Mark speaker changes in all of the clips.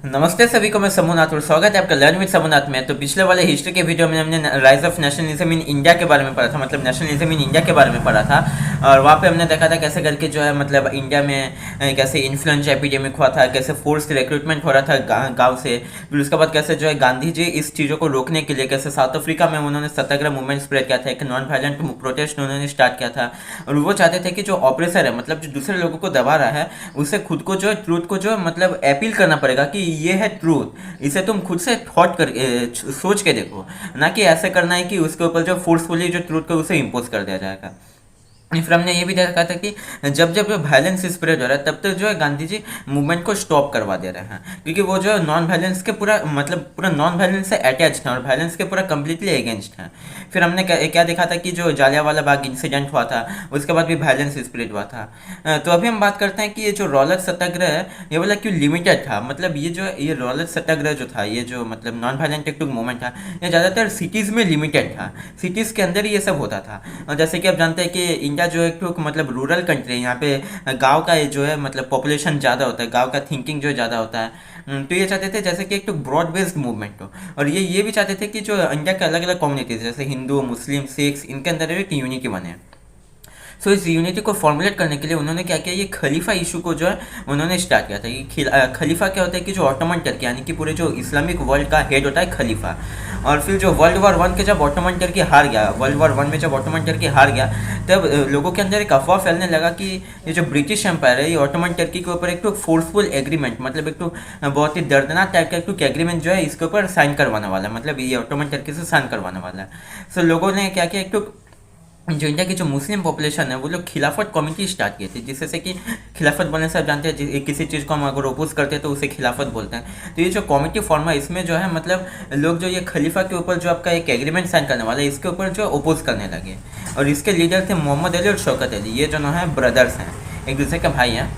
Speaker 1: नमस्ते सभी को, मैं समूनाथ और स्वागत है आपका लर्न विद समूनाथ में। तो पिछले वाले हिस्ट्री के वीडियो में हमने rise of nationalism in India के बारे में पढ़ा था, मतलब नेशनलिज्म इन इंडिया के बारे में पढ़ा था। और वहाँ पे हमने देखा था कैसे करके जो है मतलब इंडिया में कैसे इन्फ्लुएंजा एपिडेमिक हुआ था, कैसे फोर्स रिक्रूटमेंट हो रहा था गाँव से। फिर उसके बाद कैसे जो है गांधी जी इस चीज़ों को रोकने के लिए कैसे साउथ अफ्रीका में उन्होंने सत्याग्रह मूवमेंट स्प्रेड किया था, एक नॉन वायलेंट प्रोटेस्ट उन्होंने स्टार्ट किया था। और वो चाहते थे कि जो ऑपरेसर है, मतलब जो दूसरे लोगों को दबा रहा है, उसे खुद को जो है ट्रूथ को जो है मतलब अपील करना पड़ेगा कि ये है ट्रूथ, इसे तुम खुद से थॉट कर सोच के देखो, ना कि ऐसे करना है कि उसके ऊपर जो फोर्सफुली जो ट्रूथ को उसे इम्पोज कर दिया जाएगा। फिर हमने ये भी देखा था कि जब जब वायलेंस स्प्रेड हो रहा है तब तक जो है गांधी जी मूवमेंट को स्टॉप करवा दे रहे हैं, क्योंकि वो जो है नॉन वायलेंस के पूरा मतलब पूरा नॉन वायलेंस से अटैच है और वायलेंस के पूरा कम्प्लीटली अगेंस्ट है। फिर हमने क्या देखा था कि जो जालियांवाला बाग इंसिडेंट हुआ था उसके बाद भी वायलेंस स्प्रेड हुआ था। तो अभी हम बात करते हैं कि ये जो रॉलेट सत्याग्रह है ये वाला क्यों लिमिटेड था। मतलब ये जो ये रॉलेट सत्याग्रह जो था, ये जो मतलब नॉन वायलेंट टेक्टुक मूवमेंट था, ये ज़्यादातर सिटीज़ में लिमिटेड था, सिटीज़ के अंदर ही ये सब होता था। और जैसे कि आप जानते हैं कि इंडिया जो एक तो मतलब रूरल कंट्री है, यहाँ पे गांव का जो है मतलब पॉपुलेशन ज़्यादा होता है, गांव का थिंकिंग जो ज़्यादा होता है। तो ये चाहते थे जैसे कि एक तो ब्रॉड बेस्ड मूवमेंट हो, और ये भी चाहते थे कि जो इंडिया के अलग अलग कम्युनिटीज़ जैसे हिंदू मुस्लिम सिख्स, इनके अंदर एक यूनिटी बने। सो इस यूनिटी को फॉर्मुलेट करने के लिए उन्होंने क्या किया, ये खलीफा इशू को जो है उन्होंने स्टार्ट किया था। ये खलीफा क्या होता है कि जो ऑटोमन टर्की यानी कि पूरे जो इस्लामिक वर्ल्ड का हेड होता है खलीफा। और फिर जो वर्ल्ड वॉर वन के जब ऑटोमन टर्की हार गया, वर्ल्ड वॉर वन में जब ऑटोमन टर्की हार गया, तब लोगों के अंदर एक अफवाह फैलने लगा कि ये जो ब्रिटिश एम्पायर है ये ऑटोमन टर्की के ऊपर एक तो फोर्सफुल एग्रीमेंट, मतलब एक तो बहुत ही दर्दनाक टाइप का एक तो एग्रीमेंट जो है इसके ऊपर साइन करवाने वाला है, मतलब ये ऑटोमन टर्की से साइन करवाने वाला है। सो लोगों ने क्या किया, एक तो जो इंडिया की जो मुस्लिम पॉपुलेशन है वो लोग खिलाफत कमेटी स्टार्ट किए थे, जिससे से कि खिलाफत बोलने से आप जानते हैं किसी चीज़ को हम अगर अपोज करते हैं तो उसे खिलाफत बोलते हैं। तो ये जो कमेटी फॉर्म है इसमें जो है मतलब लोग जो ये खलीफा के ऊपर जो आपका एक एग्रीमेंट साइन करने वाला है इसके ऊपर जो अपोज करने लगे। और इसके लीडर थे मोहम्मद अली और शौकत अली, ये जो है ब्रदर्स हैं, एक दूसरे के भाई हैं।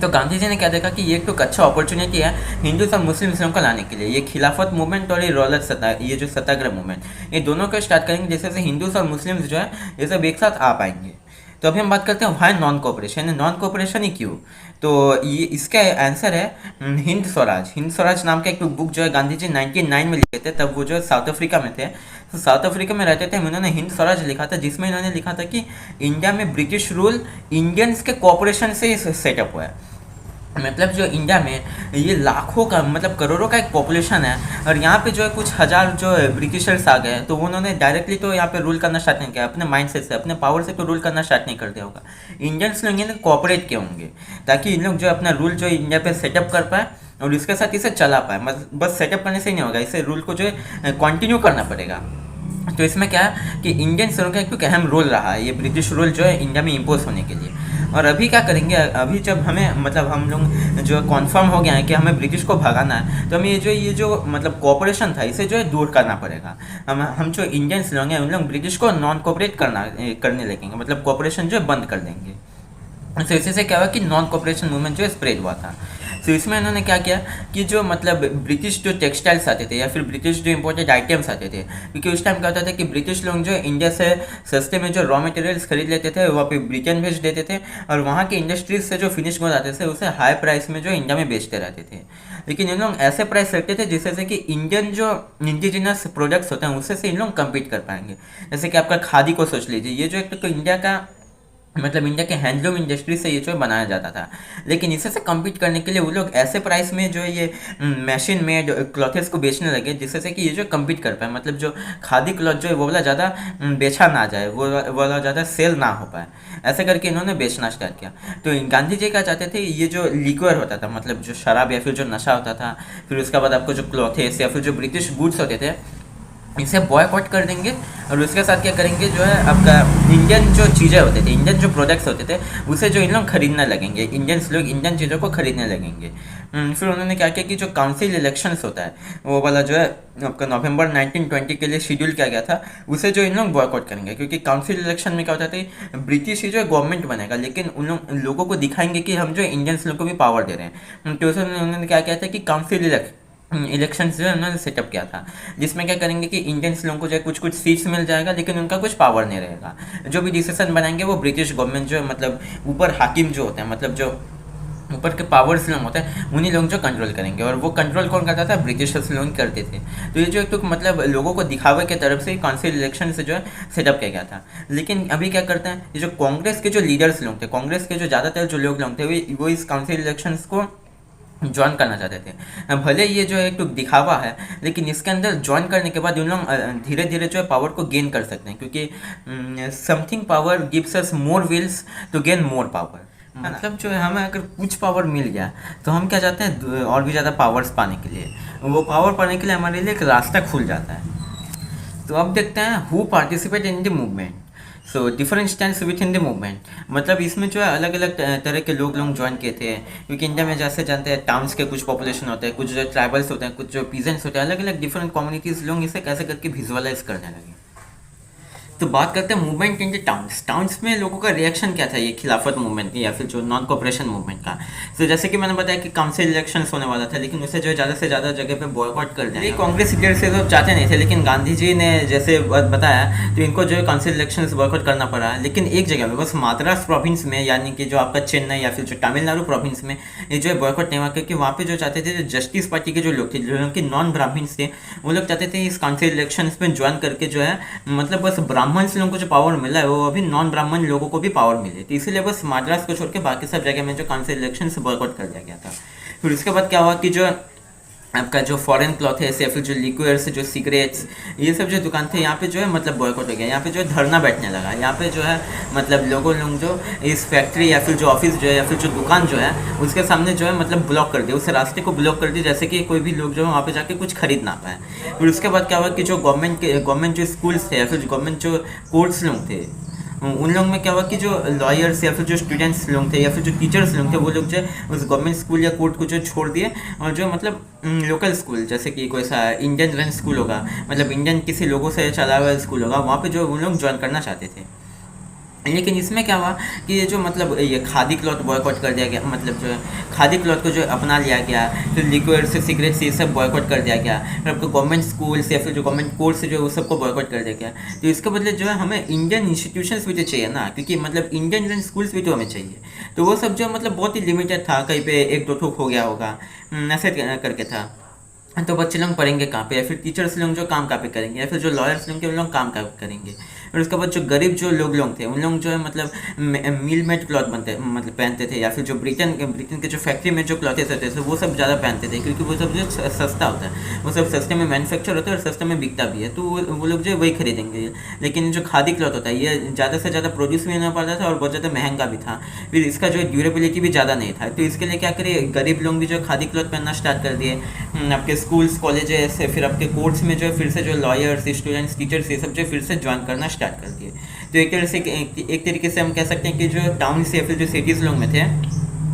Speaker 1: तो गांधी जी ने क्या देखा कि ये एक तो अच्छा अपॉर्चुनिटी है हिंदू और मुस्लिम को लाने के लिए, ये खिलाफत मूवमेंट और ये जो सत्याग्रह मूवमेंट, ये दोनों को स्टार्ट करेंगे जिससे से हिंदूज और मुस्लिम्स जो है ये सब एक साथ आ पाएंगे। तो अभी हम बात करते हैं why non cooperation, non cooperation ही क्यों। तो ये इसका आंसर है हिंद स्वराज। हिंद स्वराज नाम का एक बुक जो है गांधी जी 1909 में लिखे थे, तब वो जो है साउथ अफ्रीका में थे। तो साउथ अफ्रीका में रहते थे, उन्होंने हिंद स्वराज लिखा था, जिसमें इन्होंने लिखा था कि इंडिया में ब्रिटिश रूल इंडियंस के कोऑपरेशन से सेटअप हुआ है। मतलब जो इंडिया में ये लाखों का मतलब करोड़ों का एक पॉपुलेशन है, और यहाँ पे जो है कुछ हज़ार जो ब्रिटिशर्स आ गए, तो उन्होंने डायरेक्टली तो यहाँ पे रूल करना स्टार्ट नहीं किया, अपने माइंडसेट से अपने पावर से तो रूल करना स्टार्ट नहीं कर दिया होगा। इंडियंस लोग इन्हें कोऑपरेट किए होंगे ताकि इन लोग जो अपना रूल जो इंडिया पे सेटअप कर पाए और इसके साथ इसे चला पाए। बस सेटअप करने से ही नहीं होगा, इसे रूल को जो है कंटिन्यू करना पड़ेगा। तो इसमें क्या है कि इंडियन लोगों का एक अहम रोल रहा है ये ब्रिटिश रूल जो है इंडिया में इम्पोज होने के लिए। और अभी क्या करेंगे, अभी जब हमें मतलब हम लोग जो कॉन्फर्म हो गया है कि हमें ब्रिटिश को भगाना है, तो हमें ये जो मतलब कोऑपरेशन था इसे जो है दूर करना पड़ेगा। हम जो इंडियंस लोग हैं उन लोग ब्रिटिश को नॉन कोऑपरेट करने लगेंगे, मतलब कोऑपरेशन जो है बंद कर देंगे। तो इसी से क्या हुआ कि नॉन कोऑपरेशन मूवमेंट जो है स्प्रेड हुआ था। तो इसमें इन्होंने क्या किया कि जो मतलब ब्रिटिश जो टेक्सटाइल्स आते थे या फिर ब्रिटिश जो इंपोर्टेड आइटम्स आते थे, क्योंकि उस टाइम क्या होता था कि ब्रिटिश लोग जो इंडिया से सस्ते में जो रॉ मटेरियल्स खरीद लेते थे वहाँ पे ब्रिटेन भेज देते थे, और वहाँ के इंडस्ट्रीज से जो फिनिश गुड आते थे उसे हाई प्राइस में जो इंडिया में बेचते रहते थे। लेकिन इन लोग ऐसे प्राइस रखते थे जिससे से कि इंडियन जो इंडिजिनस प्रोडक्ट्स होते हैं उससे से इन लोग कम्पीट कर पाएंगे। जैसे कि आपका खादी को सोच लीजिए, ये जो एक तो इंडिया का मतलब इंडिया के हैंडलूम इंडस्ट्री से ये जो बनाया जाता था, लेकिन इसे से कम्पीट करने के लिए वो लोग ऐसे प्राइस में जो ये मशीन मेड क्लॉथेस को बेचने लगे जिससे से कि ये जो कम्पीट कर पाए, मतलब जो खादी क्लॉथ जो है वो वाला ज़्यादा बेचा ना जाए, वो वाला ज़्यादा सेल ना हो पाए, ऐसे करके इन्होंने बेचना स्टार्ट किया। तो गांधी जी क्या चाहते थे, ये जो लिक्वर होता था मतलब जो शराब या फिर जो नशा होता था, फिर उसके बाद आपको जो क्लॉथेस या फिर जो ब्रिटिश गुड्स होते थे इसे बॉयकॉट कर देंगे, और उसके साथ क्या करेंगे जो है आपका इंडियन जो चीज़ें होते थे, इंडियन जो प्रोडक्ट्स होते थे उसे जो इन लोग खरीदने लगेंगे, इंडियंस लोग इंडियन चीज़ों को खरीदने लगेंगे। फिर उन्होंने क्या किया कि जो काउंसिल इलेक्शंस होता है वो वाला जो है आपका नवंबर 1920 के लिए शेड्यूल किया गया था, उसे जो इन लोग बॉयकॉट करेंगे, क्योंकि काउंसिल इलेक्शन में क्या होता था ब्रिटिश ही जो है गवर्नमेंट बनेगा, लेकिन उन लोगों को दिखाएंगे कि हम जो इंडियंस लोग को भी पावर दे रहे हैं। तो उसमें उन्होंने क्या किया था कि काउंसिल इलेक्शन जो है उन्होंने सेटअप किया था, जिसमें क्या करेंगे कि इंडियंस लोगों को जो है कुछ कुछ सीट्स मिल जाएगा लेकिन उनका कुछ पावर नहीं रहेगा। जो भी डिसीजन बनाएंगे वो ब्रिटिश गवर्नमेंट जो है मतलब ऊपर हाकिम जो होते हैं, मतलब जो ऊपर के पावर्स लोग होते हैं उन्हीं लोग जो कंट्रोल करेंगे, और वो कंट्रोल कौन करता था, ब्रिटिशर्स लोग करते थे। तो ये जो एक तो मतलब लोगों को दिखावे के तरफ से काउंसिल इलेक्शन से जो है सेटअप किया गया था। लेकिन अभी क्या करते हैं, ये जो कांग्रेस के जो लीडर्स लोग थे, कांग्रेस के जो ज़्यादातर जो लोग थे वो इस काउंसिल इलेक्शंस को ज्वाइन करना चाहते थे। भले ये जो एक तो दिखावा है, लेकिन इसके अंदर ज्वाइन करने के बाद उन लोग धीरे धीरे जो है पावर को गेन कर सकते हैं, क्योंकि something power gives us more wills to gain more power. मतलब जो है हमें अगर कुछ पावर मिल गया तो हम क्या चाहते हैं, और भी ज़्यादा पावर्स पाने के लिए, वो पावर पाने के लिए हमारे लिए एक रास्ता खुल जाता है। तो अब देखते हैं who participate in the movement. So different stands with in the movement, मतलब इसमें जो है अलग अलग तरह के लोग ज्वाइन किए थे, क्योंकि इंडिया में जैसे जानते हैं टाउन्स के कुछ पॉपुलेशन होते हैं, कुछ जो ट्राइबल्स होते हैं, कुछ जो पीजेंट्स होते हैं, अलग अलग डिफरेंट कम्युनिटीज़ लोग इसे कैसे करके विजुअलाइज करने लगे। तो बात करते हैं movement in the towns. Towns में लोगों का रिएक्शन क्या था ये खिलाफत मूवमेंट या फिर जो नॉन कोऑपरेशन मूवमेंट का। तो जैसे कि मैंने बताया कि काउंसिल इलेक्शन होने वाला था, लेकिन उसे जो है ज़्यादा से ज़्यादा जगह पे बॉयकॉट कर दिया। ये कांग्रेस लीडर से तो चाहते नहीं थे, लेकिन गांधी जी ने जैसे बताया तो इनको जो है काउंसिल इलेक्शन बॉयकॉट करना पड़ा। लेकिन एक जगह में बस मद्रास प्रोविंस में, यानी कि जो आपका चेन्नई या फिर जो तमिलनाडु प्रोविंस में, ये जो है बॉयकॉट नहीं हुआ, क्योंकि वहाँ पे जो चाहते थे, जो जस्टिस पार्टी के जो लोग थे, जो लोग के नॉन ब्राह्मण्स थे, वो लोग चाहते थे इस काउंसिल इलेक्शन में ज्वाइन करके जो है मतलब बस ब्राह्मण्स लोगों को जो पावर मिला है वो अभी नॉन ब्राह्मण लोगों को भी पावर मिले। तो इसीलिए बस मद्रास को छोड़ के बाकी सब जगह में जो काउंसिल इलेक्शन से बॉयकॉट कर दिया गया था। फिर उसके बाद क्या हुआ कि जो आपका जो फॉरेन क्लॉथ है या फिर जो लिक्विड्स, जो सिगरेट्स, ये सब जो दुकान थे यहाँ पे जो है मतलब बॉयकॉट हो गया। यहाँ पे जो है धरना बैठने लगा। यहाँ पे जो है मतलब लोग जो इस फैक्ट्री या फिर जो ऑफिस जो है या फिर जो दुकान जो है उसके सामने जो है मतलब ब्लॉक कर दिया, उस रास्ते को ब्लॉक कर दिया, जैसे कि कोई भी लोग जो है वहाँ पे जाके कुछ खरीद ना पाए। फिर उसके बाद क्या हुआ कि जो गवर्नमेंट जो स्कूल्स थे या फिर गवर्नमेंट जो कोर्ट्स लोग थे, उन लोग में क्या हुआ कि जो लॉयर्स या फिर जो स्टूडेंट्स लोग थे या फिर जो टीचर्स लोग थे, वो लोग जो उस गवर्नमेंट स्कूल या कोर्ट को जो छोड़ दिए, और जो मतलब लोकल स्कूल, जैसे कि कोई सा इंडियन रन स्कूल होगा, मतलब इंडियन किसी लोगों से चला हुआ स्कूल होगा, वहाँ पे जो उन लोग ज्वाइन करना चाहते थे। लेकिन इसमें क्या हुआ कि ये जो मतलब ये खादी क्लॉथ बॉयकॉट कर दिया गया, मतलब जो है खादी क्लॉथ को जो अपना लिया गया, फिर लिक्विड से सिगरेट से ये सब बॉयकॉट कर दिया गया, फिर आपको गवर्नमेंट स्कूल्स या फिर जो गवर्नमेंट कोर्स जो है वो सबको बॉयकॉट कर दिया गया। तो इसके बदले जो है हमें इंडियन इंस्टीट्यूशंस भी तो चाहिए ना, क्योंकि मतलब इंडियन स्कूल्स भी तो हमें चाहिए। तो वो सब जो मतलब बहुत ही लिमिटेड था, कहीं पे एक दो ठोक हो गया होगा, ऐसे करके था। तो बच्चे लोग पढ़ेंगे कहाँ पे, या फिर टीचर्स लोग जो काम कहाँ पे करेंगे, या फिर जो लॉयर्स लोग उन लोग काम कहाँ पे करेंगे। और उसके बाद जो गरीब जो लोग थे, उन लोग जो है मतलब मिल मेड क्लॉथ बनते मतलब पहनते थे, या फिर जो ब्रिटेन के जो फैक्ट्री में जो क्लॉथेस होते थे वो सब ज़्यादा पहनते थे, क्योंकि वो सब जो सस्ता होता है, वो सब सस्ते में मैन्युफैक्चर होता है और सस्ते में बिकता भी है, तो वो लोग जो है वही खरीदेंगे। लेकिन जो खादी क्लॉथ होता है ये ज़्यादा से ज़्यादा प्रोड्यूस भी नहीं पाता था और बहुत ज़्यादा महंगा भी था, फिर इसका जो ड्यूरेबिलिटी भी ज़्यादा नहीं था। तो इसके लिए क्या करिए, गरीब लोग भी जो खादी क्लॉथ पहनना स्टार्ट कर दिए। आपके स्कूल्स कॉलेजेस से फिर आपके कोर्ट्स में जो है फिर से जो लॉयर्स, स्टूडेंट्स, टीचर्स, ये सब जो फिर से ज्वाइन करना स्टार्ट कर दिए। तो एक तरीके से हम कह सकते हैं कि जो टाउन से या फिर जो सिटीज़ लोग में थे,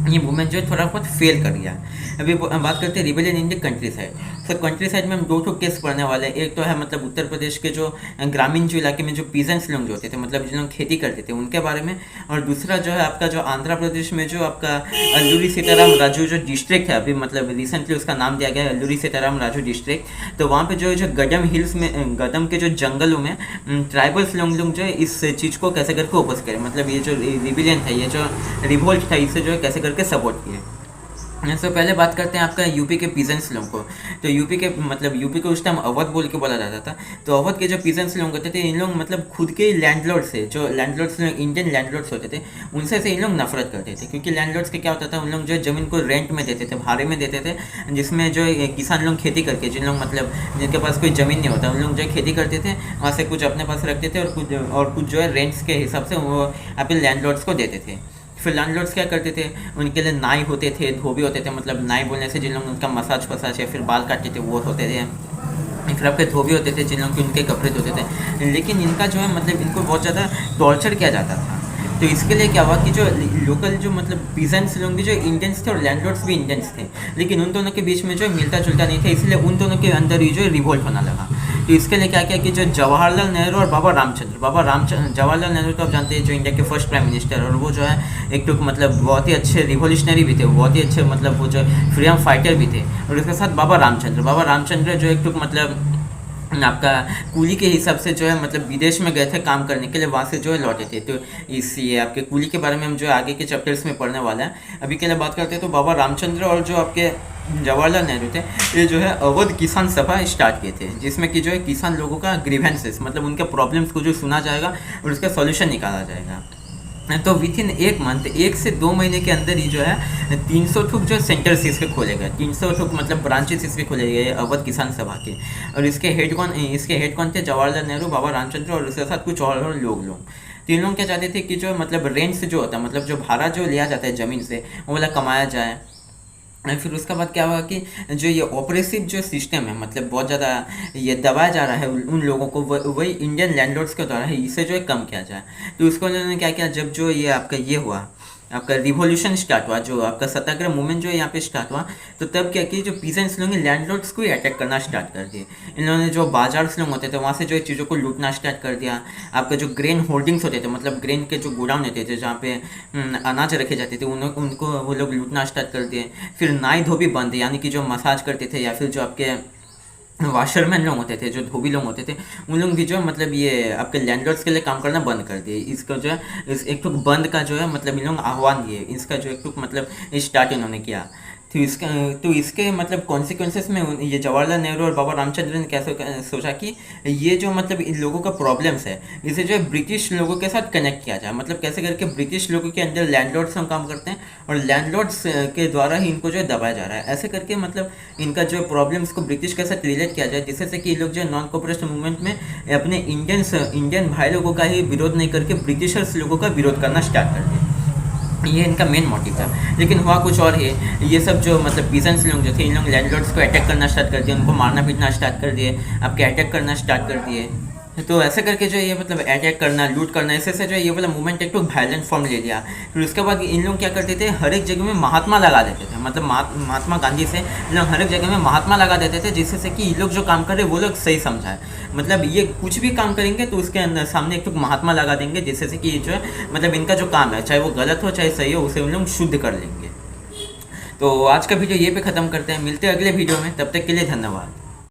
Speaker 1: ये मूवमेंट जो है थोड़ा बहुत फेल कर गया। अभी बात करते हैं rebellion in the country side. तो कंट्री साइड में हम दो केस पढ़ने वाले हैं। एक तो है मतलब उत्तर प्रदेश के जो ग्रामीण जो इलाके में जो पीजेंट्स लोग जो होते थे, मतलब जो लोग खेती करते थे, उनके बारे में। और दूसरा जो है आपका जो आंध्र प्रदेश में जो आपका अल्लूरी सीताराम राजू जो डिस्ट्रिक्ट है, अभी मतलब रिसेंटली उसका नाम दिया गया है अल्लूरी सीताराम राजू डिस्ट्रिक्ट। तो वहाँ पे जो गडम हिल्स में, गदम के जो जंगलों में ट्राइबल्स लोग जो है इस चीज़ को कैसे करके ओपोज करें, मतलब ये जो रिबिलियन था, ये जो रिवोल्ट था, इसे जो है कैसे करके सपोर्ट किए। तो पहले बात करते हैं आपका यूपी के पीजेंट्स लोगों को। तो यूपी के मतलब यूपी को उस टाइम अवध बोल के बोला जाता था। तो अवध के जो पीजेंट्स लोग होते थे, इन लोग मतलब खुद के लैंडलॉर्ड से, जो लैंडलॉर्ड्स इंडियन लैंडलॉर्ड्स होते थे, उनसे से इन लोग नफरत करते थे, क्योंकि लैंडलॉर्ड्स के क्या होता था, उन लोग जो ज़मीन को रेंट में देते थे, भाड़े में देते थे, जिसमें जो किसान लोग खेती करके, जिन लोग मतलब जिनके पास कोई ज़मीन नहीं होता, उन लोग जो खेती करते थे, वहाँ से कुछ अपने पास रखते थे और कुछ जो है रेंट्स के हिसाब से वो अपने लैंडलॉर्ड्स को देते थे। फिर लैंडलॉर्ड्स क्या करते थे, उनके लिए नाई होते थे, धोबी होते थे, मतलब नाई बोलने से जिन लोग उनका मसाज फसाज या फिर बाल काटते थे वो होते थे। फिर आपके धोबी होते थे जिन लोगों के उनके कपड़े धोते थे। लेकिन इनका जो है मतलब इनको बहुत ज़्यादा टॉर्चर किया जाता था। तो इसके लिए क्या हुआ कि जो लोकल जो मतलब पीजेंट्स लोग भी जो इंडियंस थे और लैंडलॉर्ड्स भी इंडियंस थे, लेकिन उन दोनों के बीच में जो मिलता जुलता नहीं था, इसलिए उन दोनों के अंदर ही जो रिवोल्ट होना लगा। तो इसके लिए क्या किया कि जो जवाहरलाल नेहरू और बाबा रामचंद्र, जवाहरलाल नेहरू तो आप जानते हैं जो इंडिया के फर्स्ट प्राइम मिनिस्टर, और वो जो है एक तो मतलब बहुत ही अच्छे रिवोल्यूशनरी भी थे, बहुत ही अच्छे मतलब वो जो फ्रीडम फाइटर भी थे। और उसके साथ बाबा रामचंद्र जो एक तो मतलब आपका कूली के हिसाब से जो है मतलब विदेश में गए थे काम करने के लिए, वहाँ से जो है लौटे थे। तो इस ये आपके कूली के बारे में हम जो है आगे के चैप्टर्स में पढ़ने वाला है। अभी के लिए बात करते हैं तो बाबा रामचंद्र और जो आपके जवाहरलाल नेहरू थे, ये जो है अवध किसान सभा स्टार्ट किए थे, जिसमें कि जो है किसान लोगों का ग्रीवेंसेस मतलब उनके प्रॉब्लम्स को जो सुना जाएगा और उसका सॉल्यूशन निकाला जाएगा। तो विथ इन 1 मंथ, 1 से 2 महीने के अंदर ही जो है 300 ठुक जो सेंटर्स इसके खोले गए, 300 ठुक मतलब ब्रांचेस इसके खोले गए अवध किसान सभा के। और इसके हेड कौन थे? जवाहरलाल नेहरू, बाबा रामचंद्र और उसके साथ कुछ और लोग। तीन लोग क्या चाहते थे कि जो मतलब रेंट से जो होता है मतलब जो भाड़ा जो लिया जाता है ज़मीन से, वो वाला कमाया जाए। फिर उसके बाद क्या हुआ कि जो ये ऑपरेसिव जो सिस्टम है मतलब बहुत ज़्यादा ये दबाया जा रहा है उन लोगों को, वही इंडियन लैंडलॉर्ड्स के द्वारा है, इसे जो है कम किया जाए। तो उसको उन्होंने क्या किया, जब जो ये आपका ये हुआ, आपका रिवॉल्यूशन स्टार्ट हुआ, जो आपका सत्याग्रह मूवमेंट जो है यहाँ पे स्टार्ट हुआ, तो तब क्या किया, जो पीजेंट्स लोग लैंडलॉर्ड्स को ही अटैक करना स्टार्ट कर दिए। इन्होंने जो बाजार लोग होते थे वहाँ से जो है चीज़ों को लूटना स्टार्ट कर दिया। आपका जो ग्रेन होल्डिंग्स होते थे मतलब ग्रेन के जो गोडाउन होते थे जहाँ पे अनाज रखे जाते थे, उनको वो लोग लूटना स्टार्ट कर दिए। फिर नाई धोबी बंद, यानी कि जो मसाज करते थे या फिर जो आपके वाशरमैन लोग होते थे, जो धोबी लोग होते थे, उन लोग भी जो है मतलब ये आपके लैंडलॉर्ड्स के लिए काम करना बंद कर दिए। इसका जो है एक टुक बंद का जो है मतलब इन लोग आह्वान दिए, इसका जो एक टुक मतलब स्टार्ट इन्होंने किया। तो इसके मतलब कॉन्सिक्वेंसेस में ये जवाहरलाल नेहरू और बाबा रामचंद्र ने कैसे सोचा कि ये जो मतलब इन लोगों का प्रॉब्लम्स है, इसे जो है ब्रिटिश लोगों के साथ कनेक्ट किया जाए। मतलब कैसे करके ब्रिटिश लोगों के अंदर लैंडलॉर्ड्स हम काम करते हैं और लैंडलॉर्ड्स के द्वारा ही इनको जो है दबाया जा रहा है। ऐसे करके मतलब इनका जो प्रॉब्लम्स को ब्रिटिश के साथ रिलेट किया जाए, जिससे से कि ये लोग जो है नॉन कोऑपरेशन मूवमेंट में अपने इंडियन भाई लोगों का ही विरोध नहीं करके ब्रिटिशर्स लोगों का विरोध करना स्टार्ट कर दिया। ये इनका मेन मोटिव था। लेकिन हुआ कुछ और है, ये सब जो मतलब पीजेंट्स लोग जो थे, इन लोग लैंडलॉर्ड्स को अटैक करना स्टार्ट कर दिया, उनको मारना पीटना स्टार्ट कर दिए, आपके अटैक करना स्टार्ट कर दिए। तो ऐसे करके जो ये मतलब अटैक करना, लूट करना, ऐसे से जो ये वाला मूवमेंट एक तो वायलेंट फॉर्म ले लिया। फिर उसके बाद इन लोग क्या करते थे, हर एक जगह में महात्मा लगा देते थे, मतलब महात्मा गांधी से इन लोग हर एक जगह में महात्मा लगा देते थे, जिससे से कि ये लोग जो काम कर रहे वो लोग सही समझाए। मतलब ये कुछ भी काम करेंगे तो उसके अंदर सामने एक तो महात्मा लगा देंगे, जिससे से कि ये जो है मतलब इनका जो काम है, चाहे वो गलत हो चाहे सही हो, उसे उन लोग शुद्ध कर लेंगे। तो आज का वीडियो ये पे ख़त्म करते हैं, मिलते हैं अगले वीडियो में, तब तक के लिए धन्यवाद।